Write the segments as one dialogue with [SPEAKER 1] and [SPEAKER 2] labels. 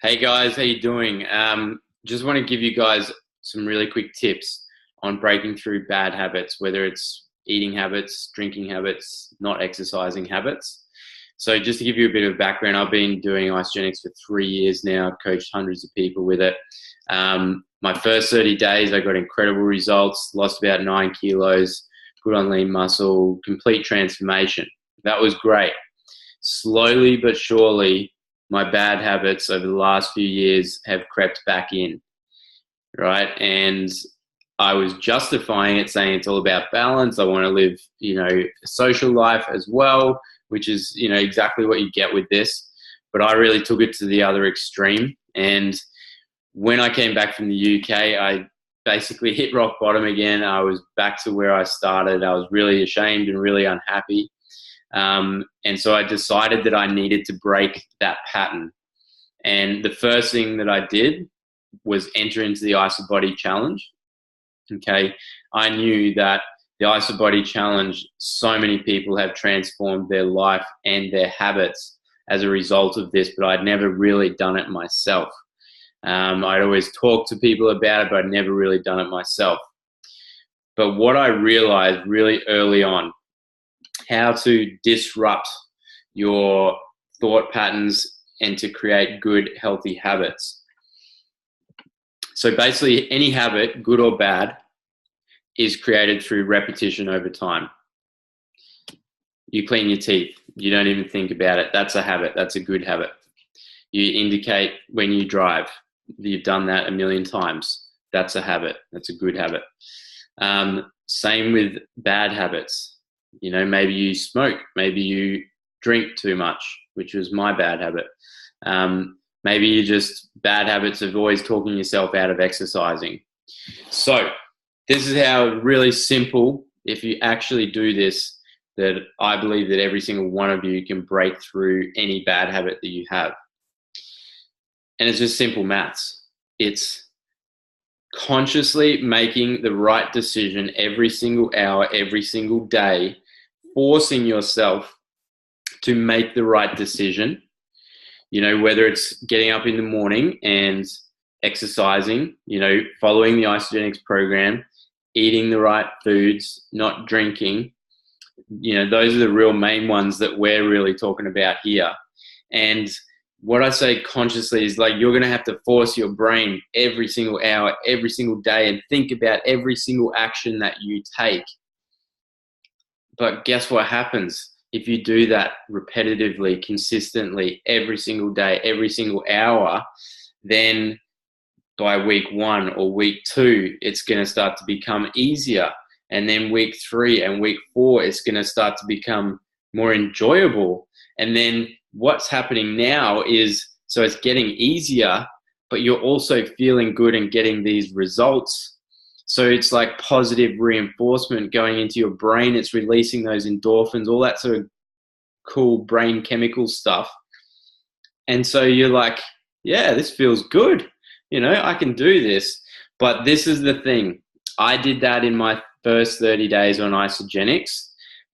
[SPEAKER 1] Hey guys, how you doing? Just want to give you guys some really quick tips on breaking through bad habits, whether it's eating habits, drinking habits, not exercising habits. So just to give you a bit of background, I've been doing Isogenics for 3 years now. I've coached hundreds of people with it. My first 30 days, I got incredible results, lost about 9 kilos, put on lean muscle, complete transformation. That was great. Slowly but surely, my bad habits over the last few years have crept back in, right? And I was justifying it, saying it's all about balance. I want to live, a social life as well, which is, exactly what you get with this. But I really took it to the other extreme. And when I came back from the UK, I basically hit rock bottom again. I was back to where I started. I was really ashamed and really unhappy. And so I decided that I needed to break that pattern. And the first thing that I did was enter into the IsaBody Challenge. Okay. I knew that the IsaBody Challenge, so many people have transformed their life and their habits as a result of this, but I'd never really done it myself. I'd always talked to people about it, but I'd never really done it myself. But what I realized really early on, how to disrupt your thought patterns and to create good, healthy habits. So basically, any habit, good or bad, is created through repetition over time. You clean your teeth. You don't even think about it. That's a habit. That's a good habit. You indicate when you drive. You've done that a million times. That's a habit. That's a good habit. Same with bad habits. Maybe you smoke. Maybe you drink too much, which was my bad habit. Maybe you just bad habits of always talking yourself out of exercising. So this is how really simple, if you actually do this, that I believe that every single one of you can break through any bad habit that you have. And it's just simple maths. It's consciously making the right decision every single hour, every single day, forcing yourself to make the right decision. Whether it's getting up in the morning and exercising, following the Isogenics program, eating the right foods, not drinking, those are the real main ones that we're really talking about here. And what I say consciously is like, you're going to have to force your brain every single hour, every single day, and think about every single action that you take. But guess what happens? If you do that repetitively, consistently, every single day, every single hour, then by week 1 or week 2, it's going to start to become easier. And then week 3 and week 4, it's going to start to become more enjoyable. And then what's happening now is, so it's getting easier, but you're also feeling good and getting these results. So it's like positive reinforcement going into your brain. It's releasing those endorphins, all that sort of cool brain chemical stuff. And so you're like, yeah, this feels good. I can do this. But this is the thing. I did that in my first 30 days on Isogenics.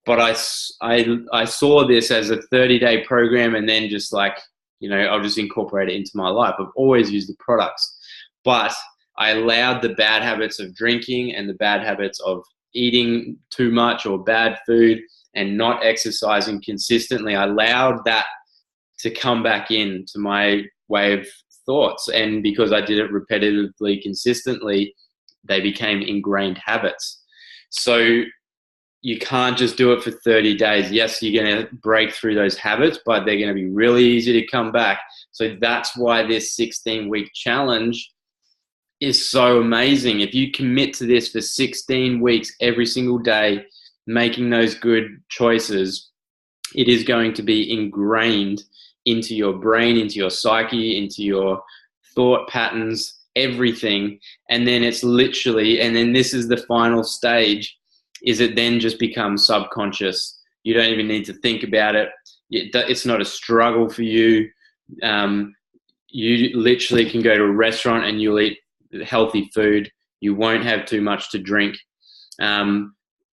[SPEAKER 1] But I saw this as a 30-day program, and then just like, I'll just incorporate it into my life. I've always used the products. But I allowed the bad habits of drinking and the bad habits of eating too much or bad food and not exercising consistently. I allowed that to come back into my way of thoughts. And because I did it repetitively, consistently, they became ingrained habits. So you can't just do it for 30 days. Yes, you're going to break through those habits, but they're going to be really easy to come back. So that's why this 16-week challenge is so amazing. If you commit to this for 16 weeks, every single day, making those good choices, it is going to be ingrained into your brain, into your psyche, into your thought patterns, everything. And then it's literally, and then this is the final stage, is it then just becomes subconscious. You don't even need to think about it. It's not a struggle for you. You literally can go to a restaurant and you'll eat healthy food. You won't have too much to drink.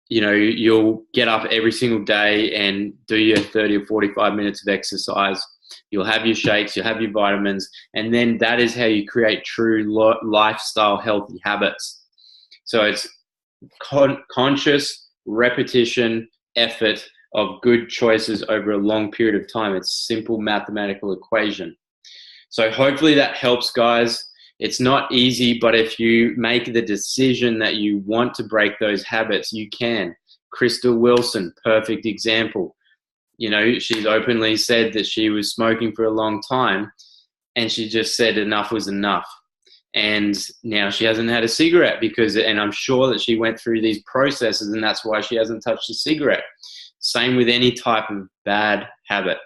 [SPEAKER 1] You'll get up every single day and do your 30 or 45 minutes of exercise. you'll have your shakes, you'll have your vitamins, and then that is how you create true lifestyle healthy habits. So it's conscious repetition, effort of good choices over a long period of time. It's a simple mathematical equation. So hopefully that helps, guys. It's not easy, but if you make the decision that you want to break those habits, you can. Crystal Wilson, perfect example. You know, she's openly said that she was smoking for a long time, and she just said enough was enough. And now she hasn't had a cigarette and I'm sure that she went through these processes, and that's why she hasn't touched a cigarette. Same with any type of bad habit.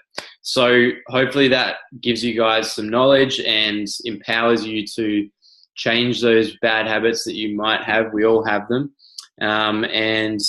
[SPEAKER 1] So hopefully that gives you guys some knowledge and empowers you to change those bad habits that you might have. We all have them. And